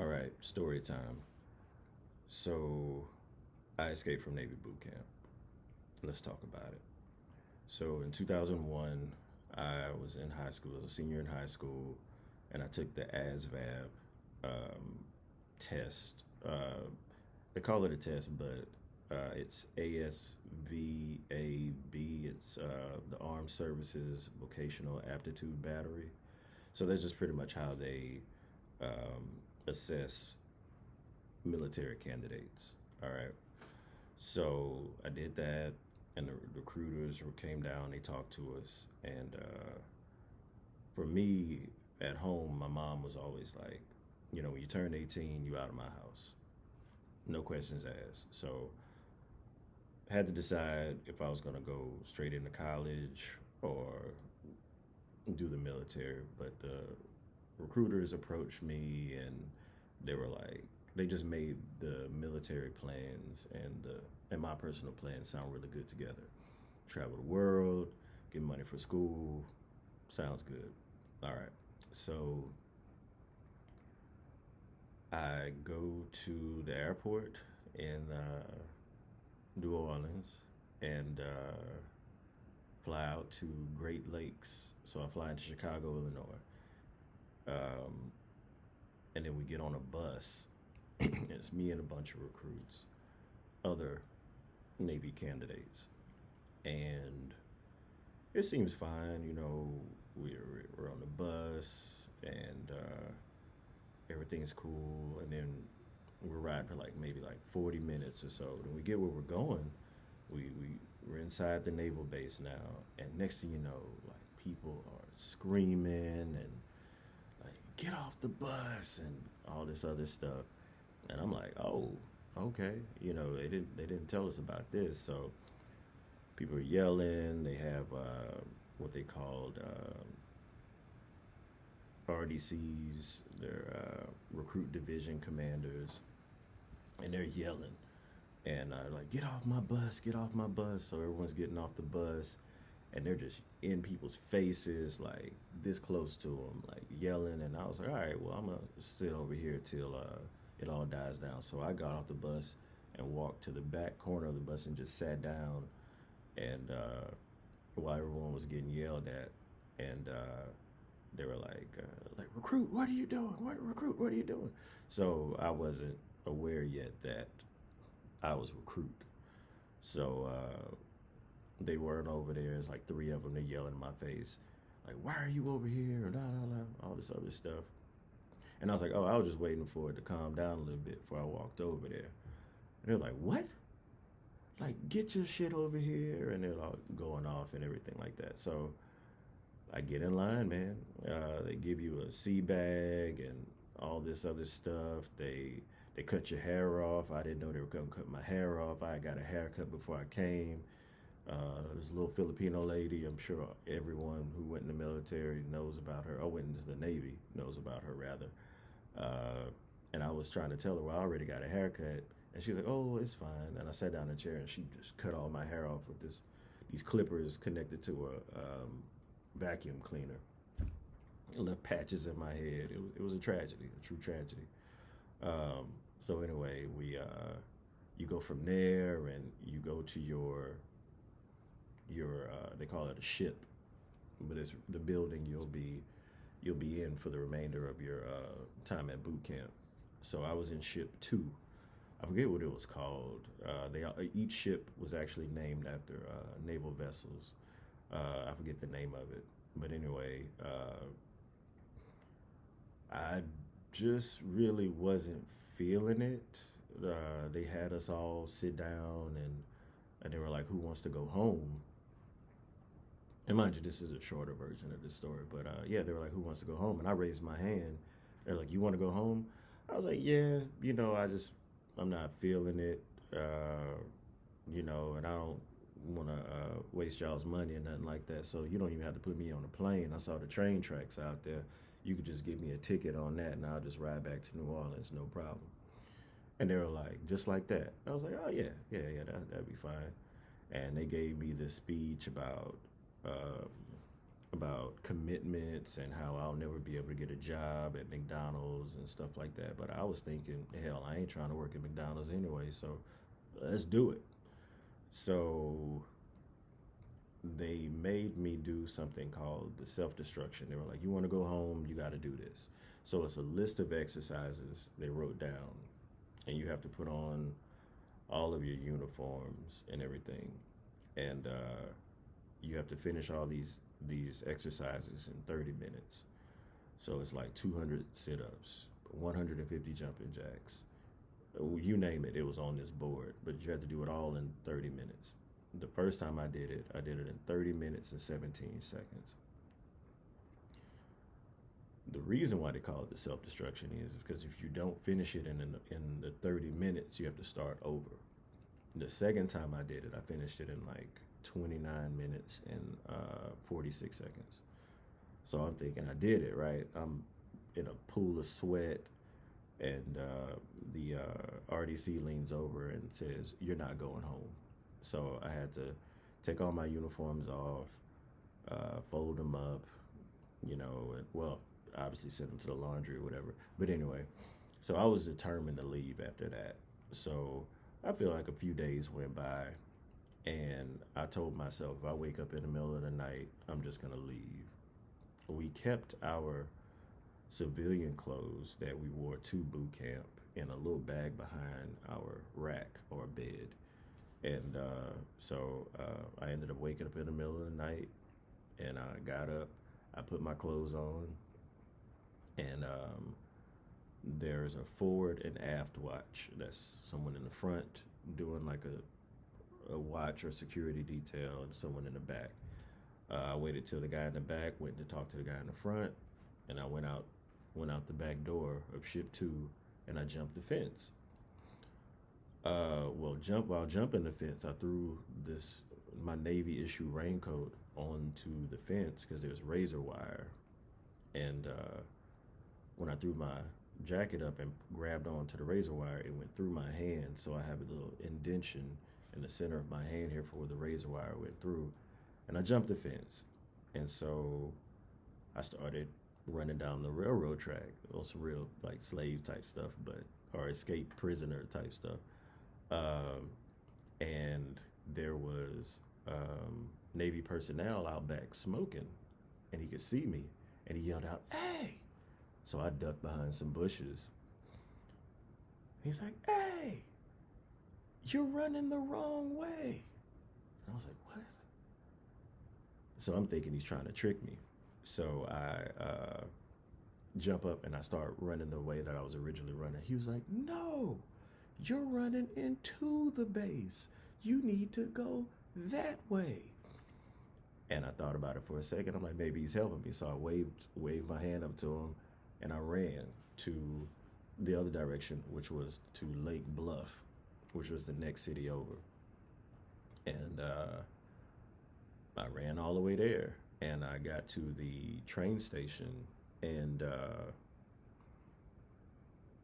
All right, story time. So, I escaped from Navy boot camp. Let's talk about it. So, in 2001, I was in high school, I was a senior in high school, and I took the ASVAB um, test. They call it a test, but it's ASVAB. It's the Armed Services Vocational Aptitude Battery. So, that's just pretty much how they assess military candidates. All right. So I did that, and the recruiters came down. They talked to us, and for me at home, my mom was always like, when you turn 18, you out of my house, no questions asked. So I had to decide if I was gonna go straight into college or do the military. But the recruiters approached me, and they were like, they just made the military plans and my personal plans sound really good together. Travel the world, get money for school, sounds good. All right, so I go to the airport in New Orleans and fly out to Great Lakes. So I fly into Chicago, Illinois, um, and then we get on a bus. It's me and a bunch of recruits, other Navy candidates, and it seems fine. We're on the bus and everything's cool, and then we're riding for like maybe like 40 minutes or so. Then we get where we're going. We're inside the naval base now, and next thing you know, like people are screaming and like get off the bus and all this other stuff. And I'm like, oh, okay. They didn't tell us about this. So people are yelling. They have what they called RDCs. They're recruit division commanders, and they're yelling. And like, get off my bus, get off my bus. So everyone's getting off the bus, and they're just in people's faces, like this close to them, like yelling. And I was like, all right, well, I'm gonna sit over here till it all dies down. So I got off the bus and walked to the back corner of the bus and just sat down. And while everyone was getting yelled at, and they were like, recruit, what are you doing? What recruit? What are you doing? So I wasn't aware yet that I was recruit. So they weren't over there. It's like three of them. They yelling in my face, like, "Why are you over here?" Nah, nah, nah, all this other stuff. And I was like, "Oh, I was just waiting for it to calm down a little bit before I walked over there." And they're like, "What? Like, get your shit over here!" And they're all going off and everything like that. So I get in line, man. They give you a sea bag and all this other stuff. They cut your hair off. I didn't know they were gonna cut my hair off. I got a haircut before I came. This little Filipino lady, I'm sure everyone who went in the military knows about her, or went into the Navy knows about her, rather. Uh, and I was trying to tell her, well, I already got a haircut. And she was like, oh, it's fine. And I sat down in a chair, and she just cut all my hair off with these clippers connected to a vacuum cleaner. It left patches in my head. It was a tragedy, a true tragedy. Um, so anyway, you go from there, and you go to your they call it a ship, but it's the building you'll be in for the remainder of your time at boot camp. So I was in ship two. I forget what it was called. They each ship was actually named after naval vessels. I forget the name of it, but anyway, I just really wasn't feeling it. They had us all sit down, and they were like, "Who wants to go home?" And mind you, this is a shorter version of this story, but yeah, they were like, "Who wants to go home?" And I raised my hand. They're like, "You want to go home?" I was like, "Yeah, I'm not feeling it, and I don't want to waste y'all's money and nothing like that. So you don't even have to put me on a plane. I saw the train tracks out there. You could just give me a ticket on that, and I'll just ride back to New Orleans, no problem." And they were like, "Just like that?" I was like, "Oh yeah, yeah, yeah, that'd be fine." And they gave me this speech about commitments and how I'll never be able to get a job at McDonald's McDonald's and stuff like that. But I was thinking, hell, I ain't trying to work at McDonald's anyway, so let's do it. So they made me do something called the self destruction. They were like, you want to go home, you got to do this. So it's a list of exercises they wrote down, and you have to put on all of your uniforms and everything, and you have to finish all these exercises in 30 minutes. So it's like 200 sit-ups, 150 jumping jacks, you name it. It was on this board, but you had to do it all in 30 minutes. The first time I did it in 30 minutes and 17 seconds. The reason why they call it the self-destruction is because if you don't finish it in the 30 minutes, you have to start over. The second time I did it, I finished it in like 29 minutes and 46 seconds. So I'm thinking I did it, right? I'm in a pool of sweat, and the RDC leans over and says, "You're not going home." So I had to take all my uniforms off, fold them up, and, well, obviously send them to the laundry or whatever. But anyway, so I was determined to leave after that. So I feel like a few days went by, and I told myself, if I wake up in the middle of the night, I'm just going to leave. We kept our civilian clothes that we wore to boot camp in a little bag behind our rack or bed. And so I ended up waking up in the middle of the night, and I got up, I put my clothes on, and there's a forward and aft watch. That's someone in the front doing like a watch or security detail, and someone in the back. I waited till the guy in the back went to talk to the guy in the front, and I went out the back door of ship 2, and I jumped the fence. While jumping the fence, I threw my Navy issue raincoat onto the fence because there's razor wire, and when I threw my jacket up and grabbed onto the razor wire, it went through my hand, so I have a little indention in the center of my hand here for where the razor wire went through, and I jumped the fence, and so I started running down the railroad track on some real like slave type stuff, or escaped prisoner type stuff. And there was Navy personnel out back smoking, and he could see me, and he yelled out, "Hey!" So I ducked behind some bushes. He's like, "Hey, you're running the wrong way." And I was like, "What?" So I'm thinking he's trying to trick me. So I jump up and I start running the way that I was originally running. He was like, "No, you're running into the base. You need to go that way." And I thought about it for a second. I'm like, maybe he's helping me. So I waved my hand up to him, and I ran to the other direction, which was to Lake Bluff, which was the next city over. And I ran all the way there, and I got to the train station, and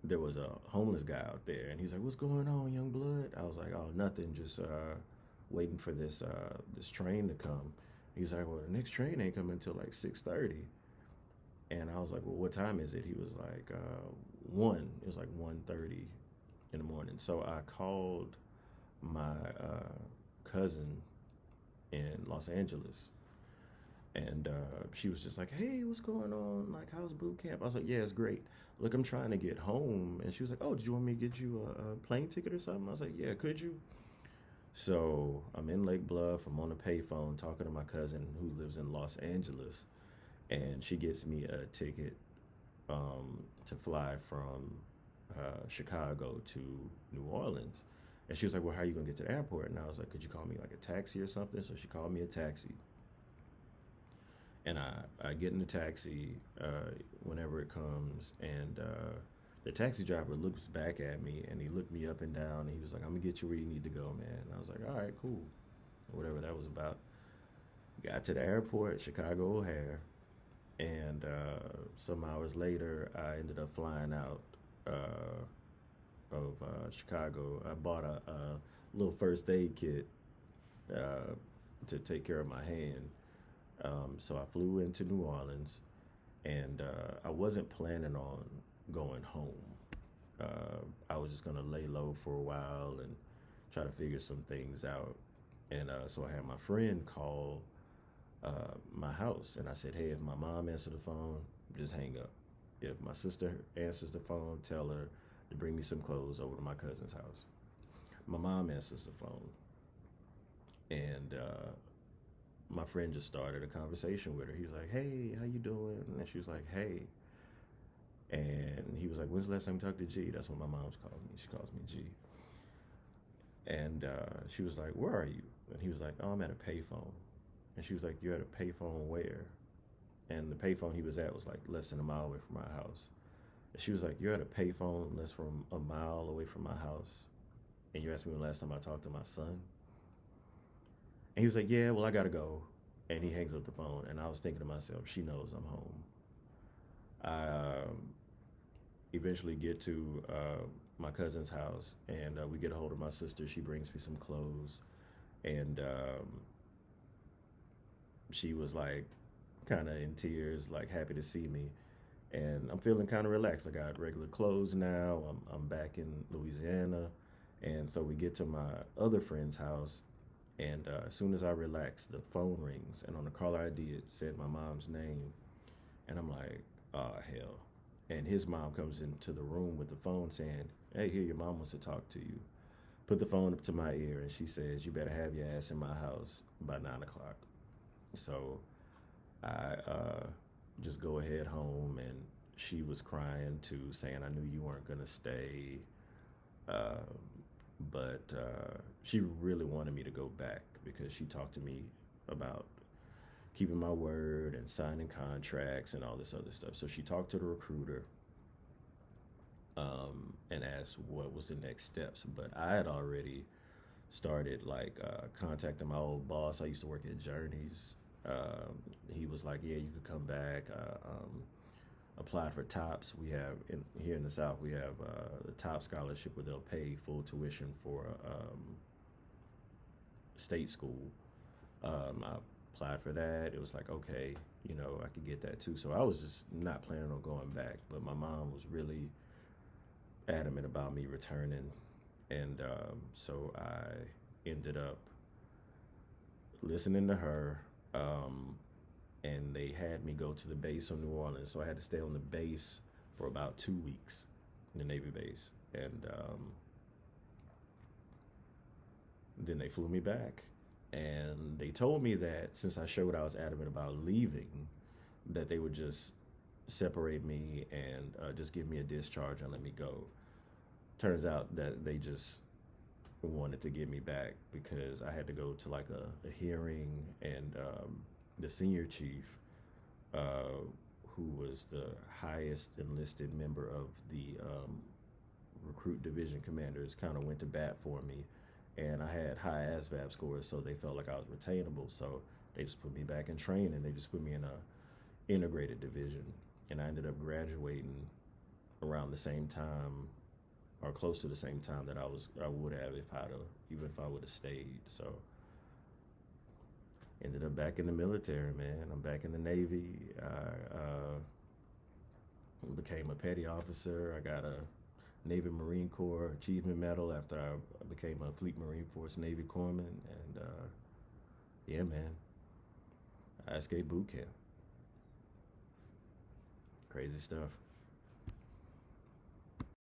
there was a homeless guy out there, and he's like, "What's going on, young blood?" I was like, "Oh, nothing, just waiting for this train to come." He's like, "Well, the next train ain't coming until like 6:30." And I was like, "Well, what time is it?" He was like, 1. It was like 1:30 in the morning. So I called my cousin in Los Angeles, and she was just like, "Hey, what's going on? Like, how's boot camp?" I was like, "Yeah, it's great. Look, I'm trying to get home." And she was like, "Oh, did you want me to get you a plane ticket or something?" I was like, "Yeah, could you?" So I'm in Lake Bluff. I'm on a payphone talking to my cousin who lives in Los Angeles, and she gets me a ticket to fly from Chicago to New Orleans. And she was like, "Well, how are you going to get to the airport?" And I was like, "Could you call me like a taxi or something?" So she called me a taxi. And I get in the taxi whenever it comes, and the taxi driver looks back at me, and he looked me up and down, and he was like, "I'm going to get you where you need to go, man." And I was like, "All right, cool." Whatever that was about. Got to the airport, Chicago O'Hare, and some hours later, I ended up flying out of Chicago. I bought a little first aid kit to take care of my hand. So I flew into New Orleans, and I wasn't planning on going home. I was just gonna lay low for a while and try to figure some things out. And so I had my friend call my house, and I said, "Hey, if my mom answers the phone, just hang up. If my sister answers the phone, tell her to bring me some clothes over to my cousin's house." My mom answers the phone, and my friend just started a conversation with her. He was like, "Hey, how you doing?" And she was like, "Hey." And he was like, "When's the last time you talked to G?" That's what my mom's called me. She calls me G. And she was like, "Where are you?" And he was like, "Oh, I'm at a payphone." And she was like, "You're at a payphone where?" And the payphone he was at was like less than a mile away from my house. And she was like, "You're at a payphone less from a mile away from my house, and you asked me when the last time I talked to my son?" And he was like, "Yeah, well, I gotta go." And he hangs up the phone. And I was thinking to myself, she knows I'm home. I eventually get to my cousin's house, and we get a hold of my sister. She brings me some clothes, and she was like kind of in tears, like happy to see me. And I'm feeling kind of relaxed. I got regular clothes now. I'm back in Louisiana. And so we get to my other friend's house, and as soon as I relax, the phone rings, and on the caller ID it said my mom's name, and I'm like, oh hell. And his mom comes into the room with the phone saying, "Hey, here, your mom wants to talk to you." Put the phone up to my ear, and she says, "You better have your ass in my house by 9 o'clock." So I just go ahead home, and she was crying too, saying, "I knew you weren't gonna stay." Um, but she really wanted me to go back because she talked to me about keeping my word and signing contracts and all this other stuff. So she talked to the recruiter and asked what was the next steps. But I had already started like contacting my old boss. I used to work at Journeys. He was like, "Yeah, you could come back." Applied for TOPS. We have here in the South, we have the TOP scholarship where they'll pay full tuition for state school. I applied for that. It was like, okay, I could get that too. So I was just not planning on going back, but my mom was really adamant about me returning, and so I ended up listening to her. And they had me go to the base on New Orleans. So I had to stay on the base for about 2 weeks, the Navy base. And then they flew me back. And they told me that since I showed I was adamant about leaving, that they would just separate me and just give me a discharge and let me go. Turns out that they just wanted to get me back because I had to go to like a hearing, and the senior chief, who was the highest enlisted member of the recruit division commanders, kind of went to bat for me. And I had high ASVAB scores, so they felt like I was retainable. So they just put me back in training. They just put me in a integrated division. And I ended up graduating around the same time or close to the same time that I would have even if I would have stayed. So ended up back in the military, man. I'm back in the Navy. I became a petty officer. I got a Navy Marine Corps Achievement Medal after I became a Fleet Marine Force Navy Corpsman. And yeah, man, I escaped boot camp. Crazy stuff.